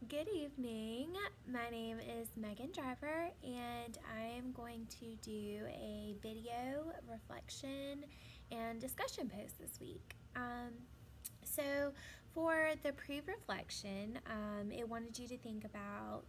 Good evening. My name is Megan Driver, and I am going to do a video reflection and discussion post this week. So, for the pre reflection, it wanted you to think about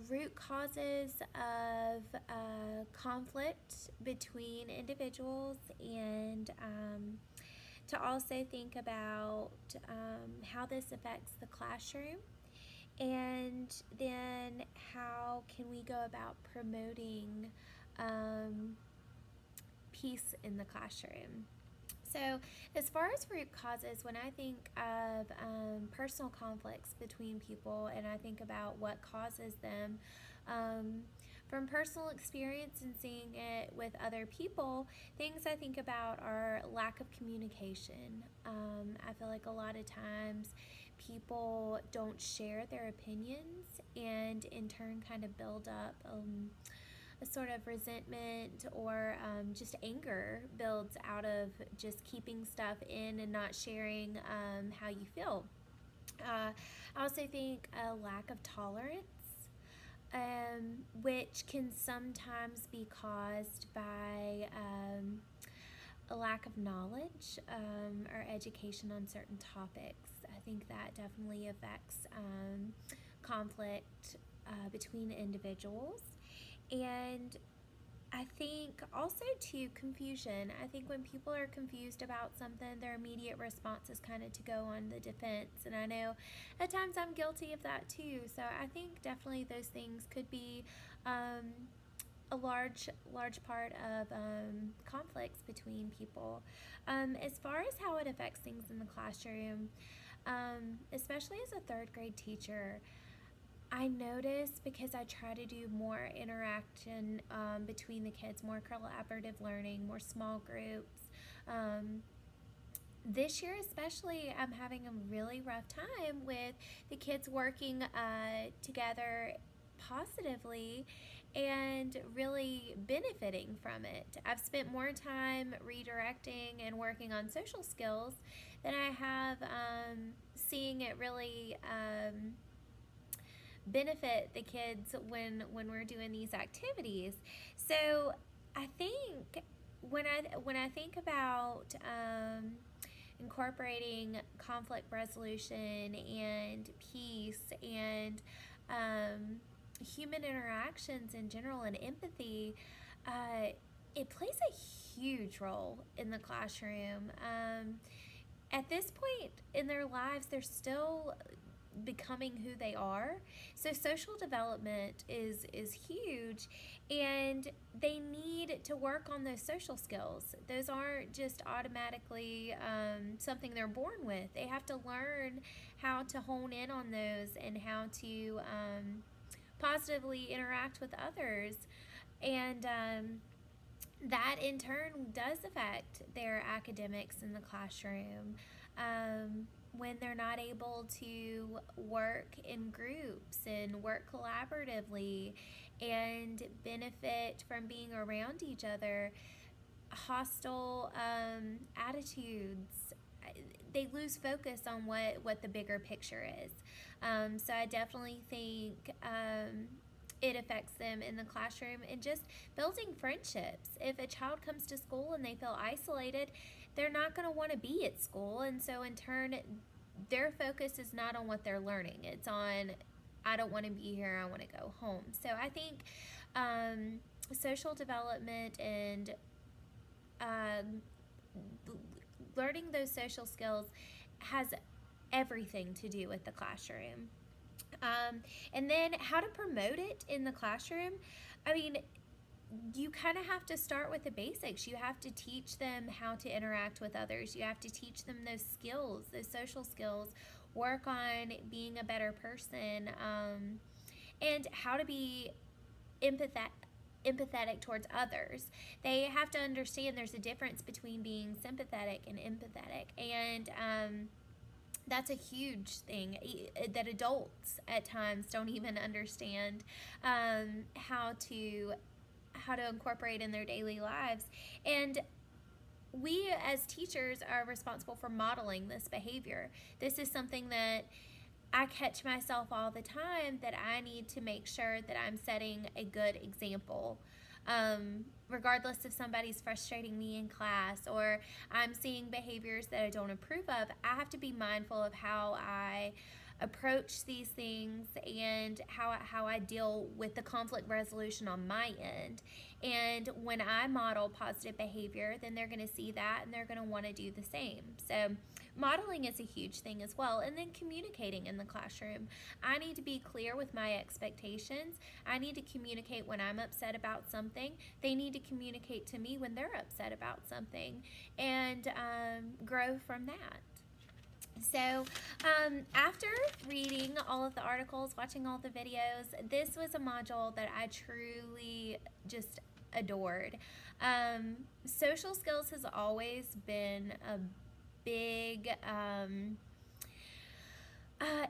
root causes of conflict between individuals and to also think about how this affects the classroom, and then how can we go about promoting um, peace in the classroom. So, as far as root causes, when I think of personal conflicts between people and I think about what causes them, um, from personal experience and seeing it with other people, things I think about are lack of communication. I feel like a lot of times people don't share their opinions and in turn kind of build up a sort of resentment or just anger builds out of just keeping stuff in and not sharing how you feel. I also think a lack of tolerance, which can sometimes be caused by a lack of knowledge or education on certain topics. I think that definitely affects conflict between individuals. And I think also too confusion. I think when people are confused about something, their immediate response is kind of to go on the defense. And I know at times I'm guilty of that too. So I think definitely those things could be a large part of conflicts between people. As far as how it affects things in the classroom, especially as a third grade teacher, I notice because I try to do more interaction between the kids, more collaborative learning, more small groups. Um, this year, especially, I'm having a really rough time with the kids working together positively and really benefiting from it. I've spent more time redirecting and working on social skills than I have seeing it really benefit the kids when we're doing these activities. So I think when I think about incorporating conflict resolution and peace and human interactions in general and empathy, uh, it plays a huge role in the classroom. At this point in their lives, they're still becoming who they are. So social development is huge, and they need to work on those social skills. Those aren't just automatically something they're born with. They have to learn how to hone in on those and how to positively interact with others. And that in turn does affect their academics in the classroom. When they're not able to work in groups and work collaboratively and benefit from being around each other, hostile attitudes, they lose focus on what the bigger picture is. So I definitely think it affects them in the classroom and just building friendships. If a child comes to school and they feel isolated, they're not going to want to be at school. And so, in turn, their focus is not on what they're learning, it's on, I don't want to be here, I want to go home. So, I think social development and um, learning those social skills has everything to do with the classroom. And then how to promote it in the classroom. I mean, you kind of have to start with the basics. You have to teach them how to interact with others. You have to teach them those skills, those social skills, work on being a better person, and how to be empathetic towards others. They have to understand there's a difference between being sympathetic and empathetic. And that's a huge thing that adults at times don't even understand how to incorporate in their daily lives. And we as teachers are responsible for modeling this behavior. This is something that I catch myself all the time that I need to make sure that I'm setting a good example. Regardless if somebody's frustrating me in class or I'm seeing behaviors that I don't approve of, I have to be mindful of how I approach these things and how I deal with the conflict resolution on my end. And when I model positive behavior, then they're going to see that and they're going to want to do the same. So modeling is a huge thing as well. And then communicating in the classroom. I need to be clear with my expectations. I need to communicate when I'm upset about something. They need to communicate to me when they're upset about something, and grow from that. So, after reading all of the articles, watching all the videos, this was a module that I truly just adored. Social skills has always been a big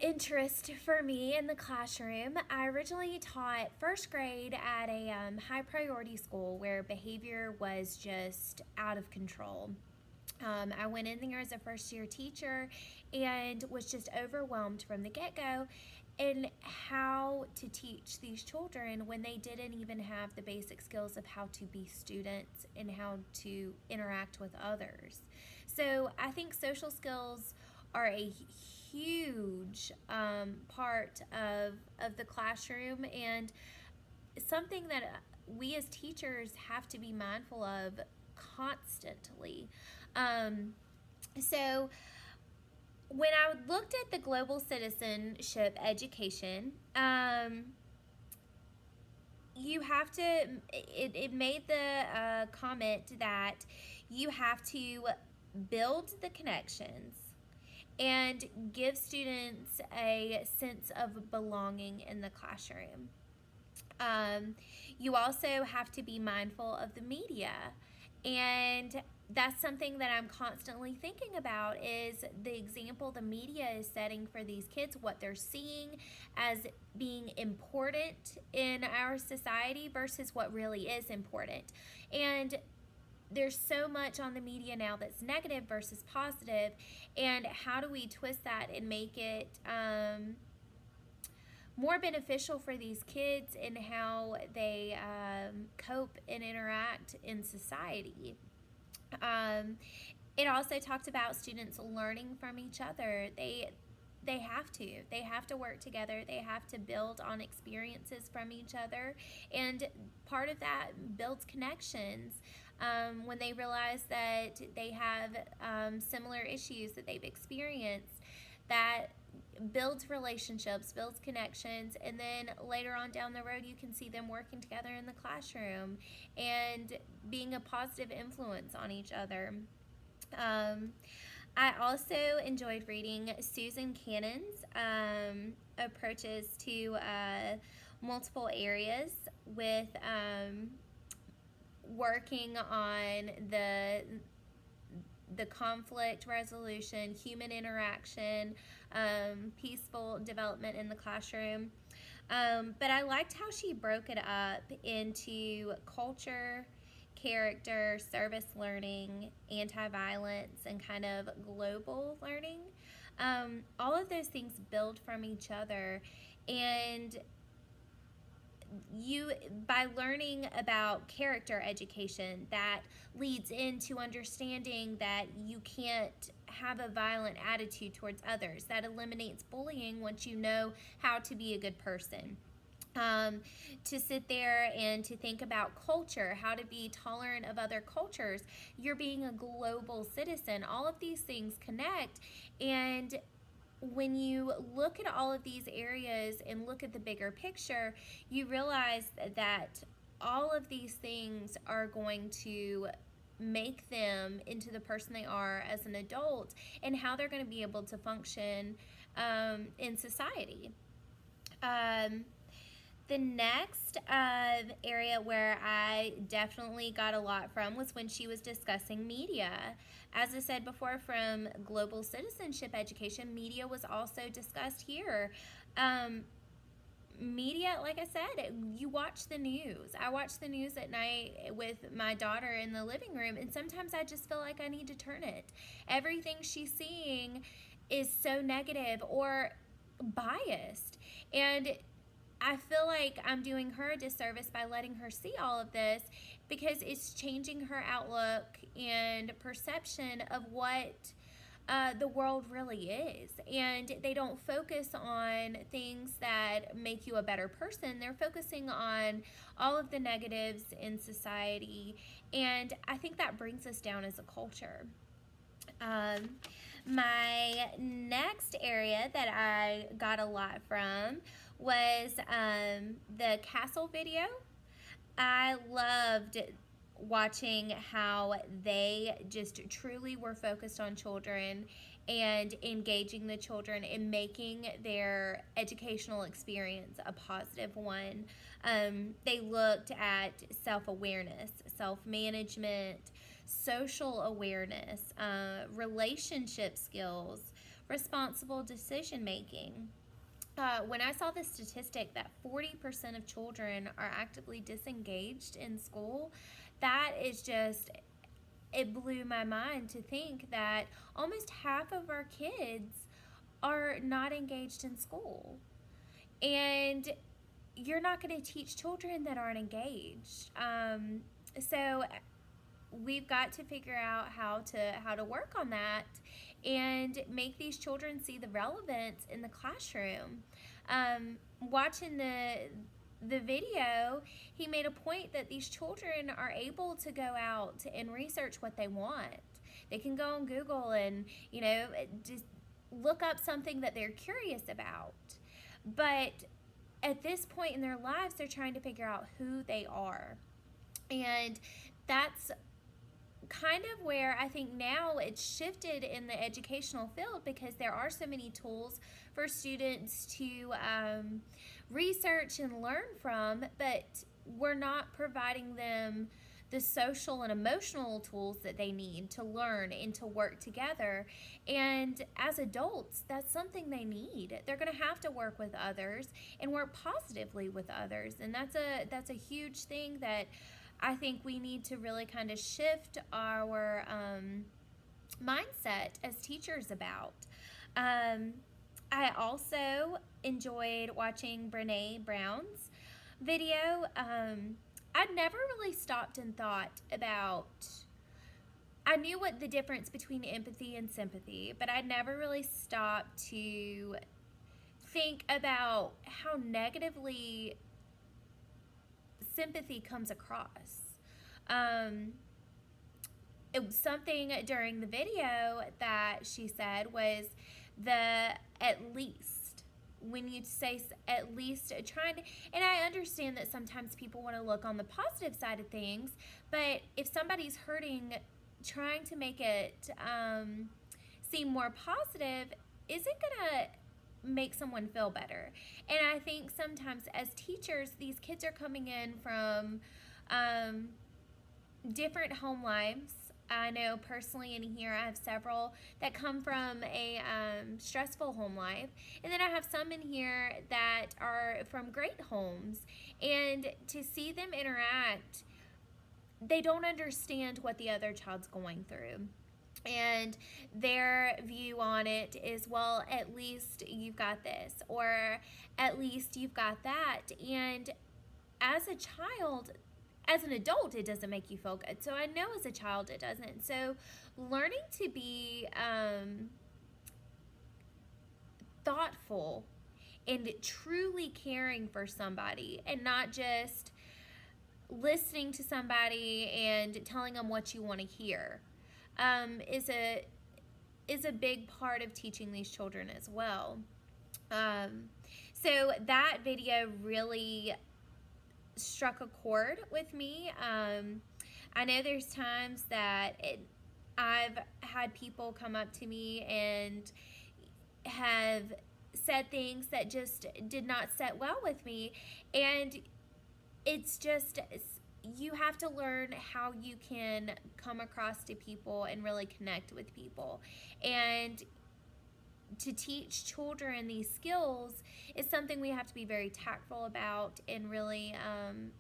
interest for me in the classroom. I originally taught first grade at a high priority school where behavior was just out of control. I went in there as a first year teacher and was just overwhelmed from the get-go in how to teach these children when they didn't even have the basic skills of how to be students and how to interact with others. So I think social skills are a huge part of the classroom, and something that we as teachers have to be mindful of constantly. So when I looked at the global citizenship education, you have to, it made the comment that you have to build the connections and give students a sense of belonging in the classroom. You also have to be mindful of the media, and that's something that I'm constantly thinking about, is the example the media is setting for these kids, what they're seeing as being important in our society versus what really is important. And there's so much on the media now that's negative versus positive, and how do we twist that and make it more beneficial for these kids and how they cope and interact in society. It also talked about students learning from each other. They have to work together. They have to build on experiences from each other, and part of that builds connections. When they realize that they have similar issues that they've experienced, that builds relationships, builds connections, and then later on down the road you can see them working together in the classroom and being a positive influence on each other. I also enjoyed reading Susan Cannon's approaches to multiple areas with working on the conflict resolution, human interaction, peaceful development in the classroom. But I liked how she broke it up into culture, character, service learning, anti-violence, and kind of global learning. All of those things build from each other, and by learning about character education, that leads into understanding that you can't have a violent attitude towards others. That eliminates bullying once you know how to be a good person. To sit there and to think about culture, how to be tolerant of other cultures. You're being a global citizen. All of these things connect, and when you look at all of these areas and look at the bigger picture, you realize that all of these things are going to make them into the person they are as an adult and how they're going to be able to function in society. The next area where I definitely got a lot from was when she was discussing media. As I said before, from global citizenship education, media was also discussed here. Media, like I said, you watch the news. I watch the news at night with my daughter in the living room, and sometimes I just feel like I need to turn it. Everything she's seeing is so negative, or biased. And I feel like I'm doing her a disservice by letting her see all of this, because it's changing her outlook and perception of what the world really is. And they don't focus on things that make you a better person. They're focusing on all of the negatives in society. And I think that brings us down as a culture. Um, my next area that I got a lot from was the castle video. I loved watching how they just truly were focused on children and engaging the children and making their educational experience a positive one. They looked at self-awareness, self-management, social awareness, relationship skills, responsible decision making. When I saw the statistic that 40% of children are actively disengaged in school, that is just, it blew my mind to think that almost half of our kids are not engaged in school. And you're not going to teach children that aren't engaged. So we've got to figure out how to work on that and make these children see the relevance in the classroom. Watching the video, he made a point that these children are able to go out and research what they want. They can go on Google and, just look up something that they're curious about. But at this point in their lives, they're trying to figure out who they are. And that's kind of where I think now it's shifted in the educational field, because there are so many tools for students to research and learn from, but we're not providing them the social and emotional tools that they need to learn and to work together. And as adults, that's something they need. They're going to have to work with others and work positively with others. And that's a huge thing that I think we need to really kind of shift our mindset as teachers about. I also enjoyed watching Brene Brown's video. I'd never really stopped and thought about, I knew what the difference between empathy and sympathy, but I'd never really stopped to think about how negatively sympathy comes across. It was something during the video that she said was the at least. When you say at least, trying to, and I understand that sometimes people want to look on the positive side of things, but if somebody's hurting, trying to make it seem more positive isn't gonna make someone feel better. And I think sometimes as teachers, these kids are coming in from different home lives. I know personally in here I have several that come from a stressful home life, and then I have some in here that are from great homes. And to see them interact, they don't understand what the other child's going through. And their view on it is, well, at least you've got this, or at least you've got that. And as a child, as an adult, it doesn't make you feel good. So I know as a child it doesn't. So learning to be thoughtful and truly caring for somebody, and not just listening to somebody and telling them what you want to hear, is a big part of teaching these children as well. So that video really struck a chord with me. I know there's times that I've had people come up to me and have said things that just did not sit well with me, and it's just, you have to learn how you can come across to people and really connect with people. And to teach children these skills is something we have to be very tactful about and really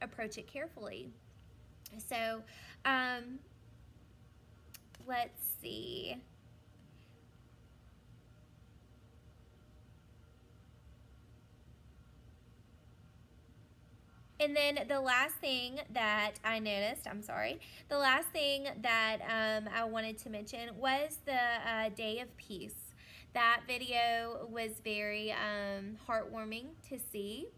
approach it carefully. So let's see. And then the last thing that I noticed, the last thing that I wanted to mention was the Day of Peace. That video was very heartwarming to see.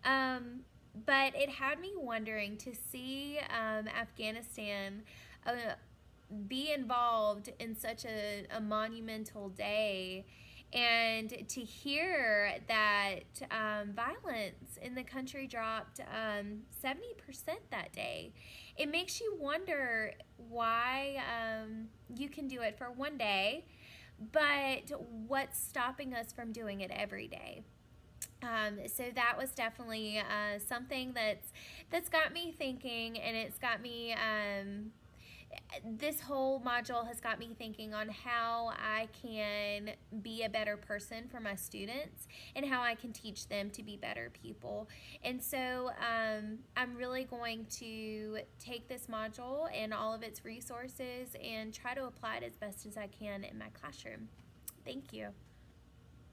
Um, but it had me wondering to see Afghanistan uh, be involved in such a monumental day, and to hear that violence in the country dropped 70% that day. It makes you wonder why you can do it for one day, but what's stopping us from doing it every day? So that was definitely something that's got me thinking, and it's got me. This whole module has got me thinking on how I can be a better person for my students and how I can teach them to be better people. And so I'm really going to take this module and all of its resources and try to apply it as best as I can in my classroom. Thank you.